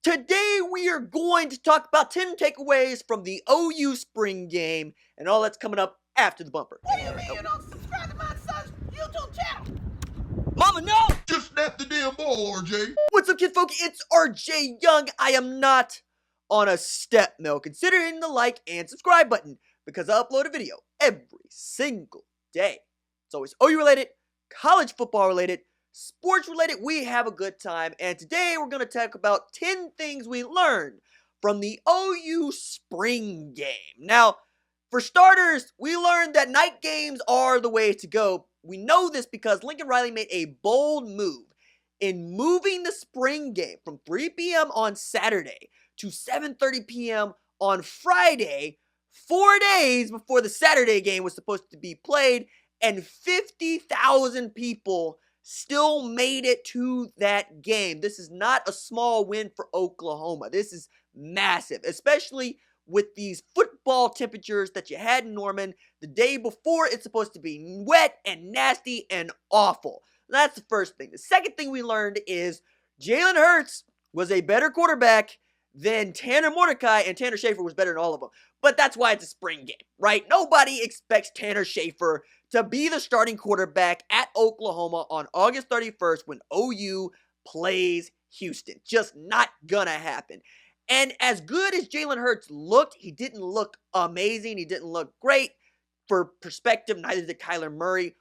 Today we are going to talk about 10 takeaways from the OU spring game and all that's coming up after the bumper. What do you mean you don't subscribe to my son's YouTube channel? Mama, no! Just snap the damn ball, RJ. What's up, kid folk? It's RJ Young. I am not on a step mill. Consider hitting the like and subscribe button because I upload a video every single day. It's always OU related, college football related, sports related. We have a good time, and today we're going to talk about 10 things we learned from the OU spring game. Now, for starters, we learned that night games are the way to go. We know this because Lincoln Riley made a bold move in moving the spring game from 3 p.m. on Saturday to 7:30 p.m. on Friday, 4 days before the Saturday game was supposed to be played, and 50,000 people still made it to that game. This is not a small win for Oklahoma. This is massive, especially with these football temperatures that you had in Norman the day before. It's supposed to be wet and nasty and awful. That's the first thing. The second thing we learned is Jalen Hurts was a better quarterback than Tanner Mordecai, and Tanner Schaefer was better than all of them. But that's why it's a spring game, right? Nobody expects Tanner Schaefer to be the starting quarterback at Oklahoma on August 31st when OU plays Houston. Just not gonna happen. And as good as Jalen Hurts looked, he didn't look amazing. He didn't look great. For perspective, neither did Kyler Murray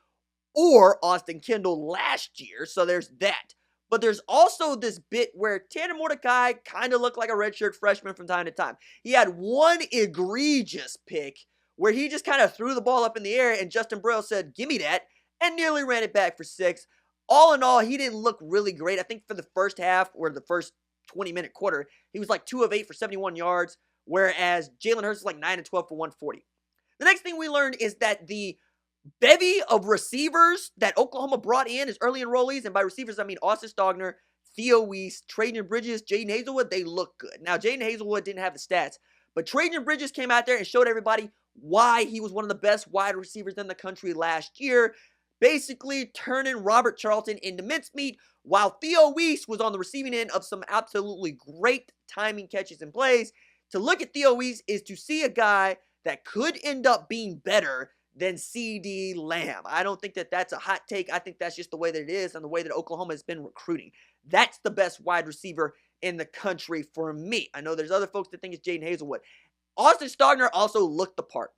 or Austin Kendall last year, so there's that. But there's also this bit where Tanner Mordecai kind of looked like a redshirt freshman from time to time. He had one egregious pick where he just kind of threw the ball up in the air and Justin Burrell said, "Give me that," and nearly ran it back for 6. All in all, he didn't look really great. I think for the first half or the first 20-minute quarter, he was like 2 of 8 for 71 yards, whereas Jalen Hurts is like 9 of 12 for 140. The next thing we learned is that the bevy of receivers that Oklahoma brought in as early enrollees, and by receivers I mean Austin Stogner, Theo Wease, Trajan Bridges, Jaden Hazelwood, they look good. Now, Jaden Hazelwood didn't have the stats, but Trajan Bridges came out there and showed everybody why he was one of the best wide receivers in the country last year, basically turning Robert Charlton into mincemeat, while Theo Wease was on the receiving end of some absolutely great timing catches and plays. To look at Theo Wease is to see a guy that could end up being better than C.D. Lamb. I don't think that that's a hot take. I think that's just the way that it is and the way that Oklahoma has been recruiting. That's the best wide receiver in the country for me. I know there's other folks that think it's Jaden Hazelwood. Austin Stogner also looked the part.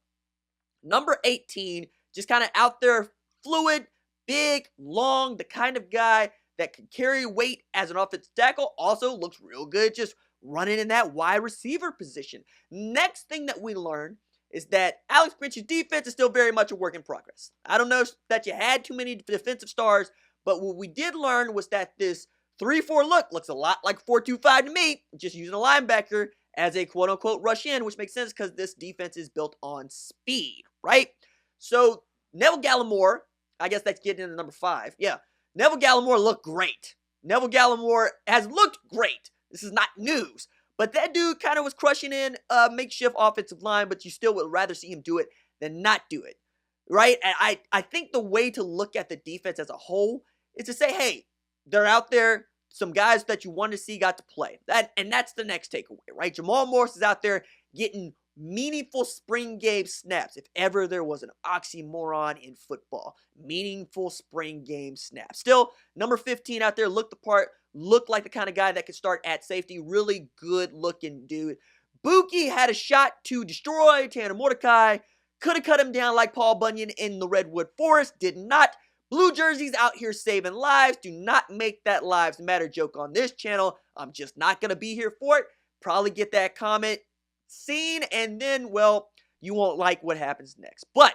Number 18, just kind of out there, fluid, big, long, the kind of guy that can carry weight as an offensive tackle, also looks real good just running in that wide receiver position. Next thing that we learned is that Alex Grinch's defense is still very much a work in progress. I don't know that you had too many defensive stars, but what we did learn was that this 3-4 look looks a lot like 4-2-5 to me, just using a linebacker as a quote-unquote rush in, which makes sense because this defense is built on speed, right? So Neville Gallimore, I guess that's getting into number 5. Yeah, Neville Gallimore looked great. Neville Gallimore has looked great. This is not news. But that dude kind of was crushing in a makeshift offensive line, but you still would rather see him do it than not do it, right? And I think the way to look at the defense as a whole is to say, hey, they're out there. Some guys that you want to see got to play. And that's the next takeaway, right? Jamal Morris is out there getting meaningful spring game snaps. If ever there was an oxymoron in football, meaningful spring game snaps. Still, number 15 out there looked the part, looked like the kind of guy that could start at safety. Really good looking dude. Bookie had a shot to destroy Tanner Mordecai. Could have cut him down like Paul Bunyan in the Redwood Forest. Did not. Blue jerseys out here saving lives. Do not make that lives matter joke on this channel. I'm just not going to be here for it. Probably get that comment seen, and then, well, you won't like what happens next. But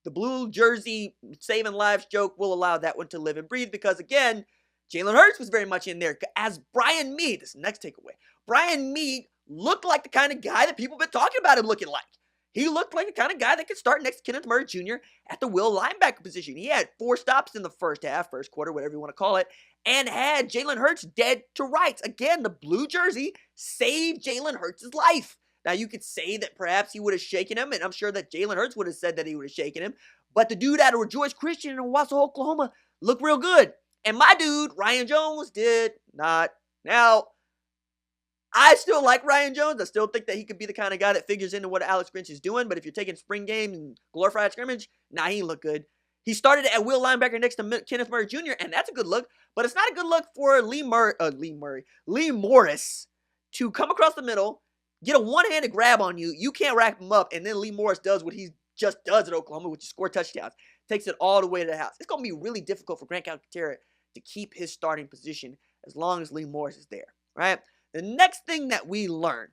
the blue jersey saving lives joke will allow that one to live and breathe because, again, Jalen Hurts was very much in there as Bryan Mead. This is the next takeaway. Bryan Mead looked like the kind of guy that people have been talking about him looking like. He looked like the kind of guy that could start next to Kenneth Murray Jr. at the will linebacker position. He had 4 stops in the first half, first quarter, whatever you want to call it, and had Jalen Hurts dead to rights. Again, the blue jersey saved Jalen Hurts' life. Now, you could say that perhaps he would have shaken him, and I'm sure that Jalen Hurts would have said that he would have shaken him, but the dude out of Rejoice Christian in Wausau, Oklahoma looked real good. And my dude, Ryan Jones, did not. Now, I still like Ryan Jones. I still think that he could be the kind of guy that figures into what Alex Grinch is doing. But if you're taking spring game and glorified scrimmage, nah, he ain't look good. He started at will linebacker next to Kenneth Murray Jr., and that's a good look. But it's not a good look for Lee Morris to come across the middle, get a one-handed grab on you. You can't wrap him up, and then Lee Morris does what he just does at Oklahoma, which is score touchdowns. Takes it all the way to the house. It's going to be really difficult for Grant Calcaterra to keep his starting position as long as Lee Morris is there, right? The next thing that we learn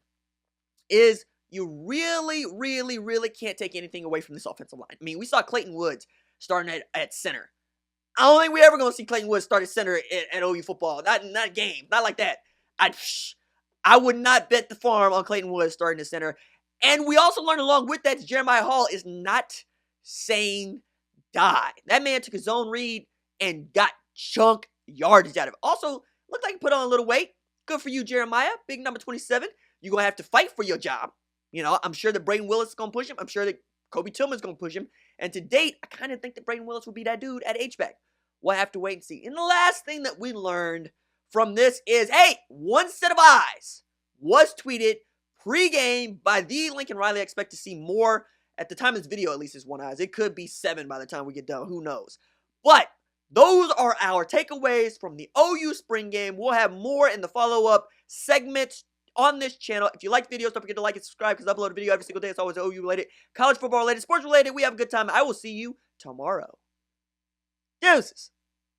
is you really, really, really can't take anything away from this offensive line. I mean, we saw Clayton Woods starting at center. I don't think we're ever going to see Clayton Woods start at center at OU football. Not a game. Not like that. I would not bet the farm on Clayton Woods starting at center. And we also learned along with that Jeremiah Hall is not saying die. That man took his own read and got chunk yardage out of it. Also, looked like he put on a little weight. Good for you, Jeremiah. Big number 27. You're going to have to fight for your job. You know, I'm sure that Braden Willis is going to push him. I'm sure that Kobe Tillman's going to push him. And to date, I kind of think that Braden Willis will be that dude at H-back. We'll have to wait and see. And the last thing that we learned from this is, hey, one set of eyes was tweeted pregame by the Lincoln Riley. I expect to see more. At the time of this video, at least, is one eyes. It could be 7 by the time we get done. Who knows? But those are our takeaways from the OU spring game. We'll have more in the follow-up segments on this channel. If you like videos, don't forget to like and subscribe because I upload a video every single day. It's always OU related, college football related, sports related. We have a good time. I will see you tomorrow. Deuces.